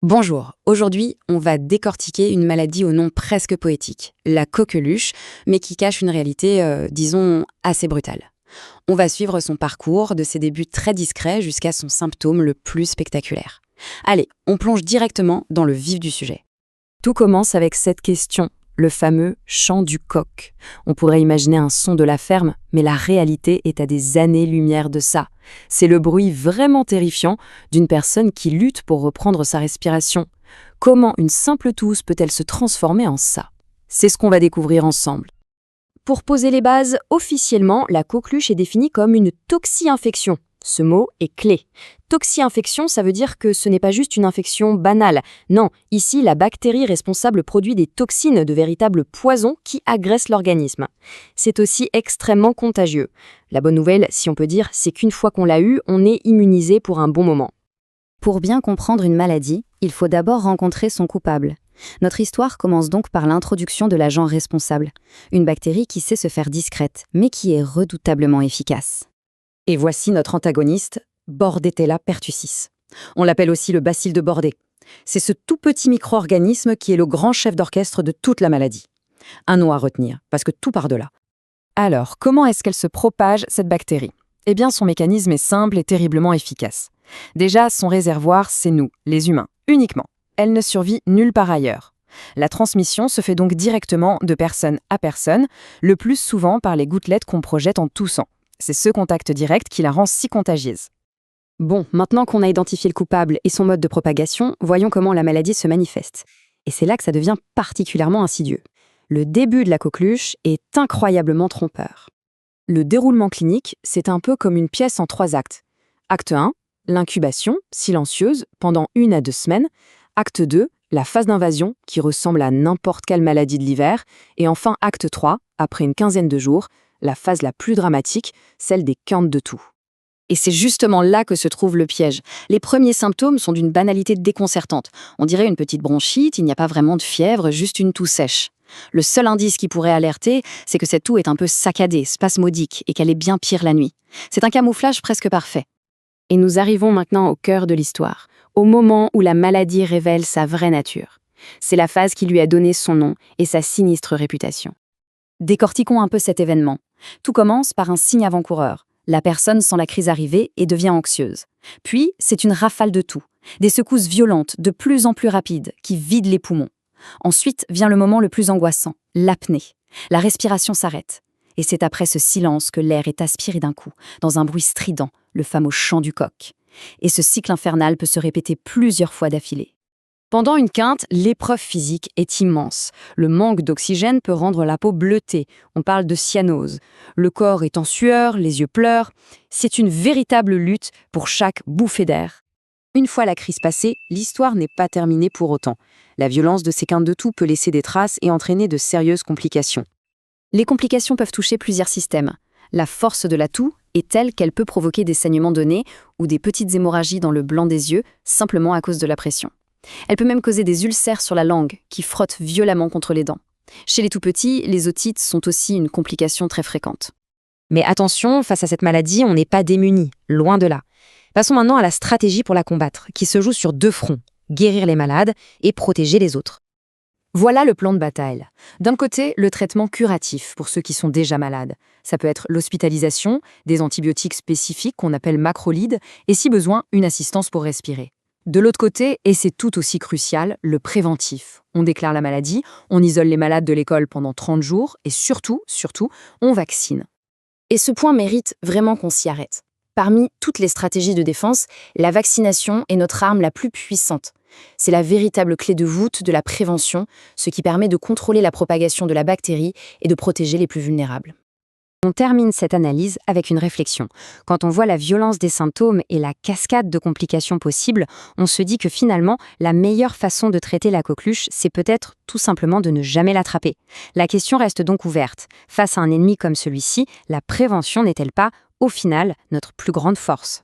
Bonjour, aujourd'hui on va décortiquer une maladie au nom presque poétique, la coqueluche, mais qui cache une réalité, disons, assez brutale. On va suivre son parcours, de ses débuts très discrets jusqu'à son symptôme le plus spectaculaire. Allez, on plonge directement dans le vif du sujet. Tout commence avec cette question, le fameux chant du coq. On pourrait imaginer un son de la ferme, mais la réalité est à des années-lumière de ça. C'est le bruit vraiment terrifiant d'une personne qui lutte pour reprendre sa respiration. Comment une simple tousse peut-elle se transformer en ça? C'est ce qu'on va découvrir ensemble. Pour poser les bases, officiellement, la coqueluche est définie comme une toxi-infection. Ce mot est clé. Toxi-infection, ça veut dire que ce n'est pas juste une infection banale. Non, ici, la bactérie responsable produit des toxines, de véritables poisons qui agressent l'organisme. C'est aussi extrêmement contagieux. La bonne nouvelle, si on peut dire, c'est qu'une fois qu'on l'a eu, on est immunisé pour un bon moment. Pour bien comprendre une maladie, il faut d'abord rencontrer son coupable. Notre histoire commence donc par l'introduction de l'agent responsable, une bactérie qui sait se faire discrète, mais qui est redoutablement efficace. Et voici notre antagoniste, Bordetella pertussis. On l'appelle aussi le bacille de Bordet. C'est ce tout petit micro-organisme qui est le grand chef d'orchestre de toute la maladie. Un nom à retenir, parce que tout part de là. Alors, comment est-ce qu'elle se propage, cette bactérie? Eh bien, son mécanisme est simple et terriblement efficace. Déjà, son réservoir, c'est nous, les humains, uniquement. Elle ne survit nulle part ailleurs. La transmission se fait donc directement de personne à personne, le plus souvent par les gouttelettes qu'on projette en toussant. C'est ce contact direct qui la rend si contagieuse. Bon, maintenant qu'on a identifié le coupable et son mode de propagation, voyons comment la maladie se manifeste. Et c'est là que ça devient particulièrement insidieux. Le début de la coqueluche est incroyablement trompeur. Le déroulement clinique, c'est un peu comme une pièce en 3 actes. Acte 1, l'incubation, silencieuse, pendant 1 à 2 semaines. Acte 2, la phase d'invasion, qui ressemble à n'importe quelle maladie de l'hiver. Et enfin, acte 3, après une quinzaine de jours, la phase la plus dramatique, celle des quintes de toux. Et c'est justement là que se trouve le piège. Les premiers symptômes sont d'une banalité déconcertante. On dirait une petite bronchite, il n'y a pas vraiment de fièvre, juste une toux sèche. Le seul indice qui pourrait alerter, c'est que cette toux est un peu saccadée, spasmodique, et qu'elle est bien pire la nuit. C'est un camouflage presque parfait. Et nous arrivons maintenant au cœur de l'histoire, au moment où la maladie révèle sa vraie nature. C'est la phase qui lui a donné son nom et sa sinistre réputation. Décortiquons un peu cet événement. Tout commence par un signe avant-coureur. La personne sent la crise arriver et devient anxieuse. Puis, c'est une rafale de toux, des secousses violentes, de plus en plus rapides, qui vident les poumons. Ensuite vient le moment le plus angoissant, l'apnée. La respiration s'arrête. Et c'est après ce silence que l'air est aspiré d'un coup, dans un bruit strident, le fameux chant du coq. Et ce cycle infernal peut se répéter plusieurs fois d'affilée. Pendant une quinte, l'épreuve physique est immense. Le manque d'oxygène peut rendre la peau bleutée. On parle de cyanose. Le corps est en sueur, les yeux pleurent. C'est une véritable lutte pour chaque bouffée d'air. Une fois la crise passée, l'histoire n'est pas terminée pour autant. La violence de ces quintes de toux peut laisser des traces et entraîner de sérieuses complications. Les complications peuvent toucher plusieurs systèmes. La force de la toux est telle qu'elle peut provoquer des saignements de nez ou des petites hémorragies dans le blanc des yeux, simplement à cause de la pression. Elle peut même causer des ulcères sur la langue, qui frottent violemment contre les dents. Chez les tout-petits, les otites sont aussi une complication très fréquente. Mais attention, face à cette maladie, on n'est pas démunis, loin de là. Passons maintenant à la stratégie pour la combattre, qui se joue sur 2 fronts, guérir les malades et protéger les autres. Voilà le plan de bataille. D'un côté, le traitement curatif pour ceux qui sont déjà malades. Ça peut être l'hospitalisation, des antibiotiques spécifiques qu'on appelle macrolides, et si besoin, une assistance pour respirer. De l'autre côté, et c'est tout aussi crucial, le préventif. On déclare la maladie, on isole les malades de l'école pendant 30 jours et surtout, on vaccine. Et ce point mérite vraiment qu'on s'y arrête. Parmi toutes les stratégies de défense, la vaccination est notre arme la plus puissante. C'est la véritable clé de voûte de la prévention, ce qui permet de contrôler la propagation de la bactérie et de protéger les plus vulnérables. On termine cette analyse avec une réflexion. Quand on voit la violence des symptômes et la cascade de complications possibles, on se dit que finalement, la meilleure façon de traiter la coqueluche, c'est peut-être tout simplement de ne jamais l'attraper. La question reste donc ouverte. Face à un ennemi comme celui-ci, la prévention n'est-elle pas, au final, notre plus grande force ?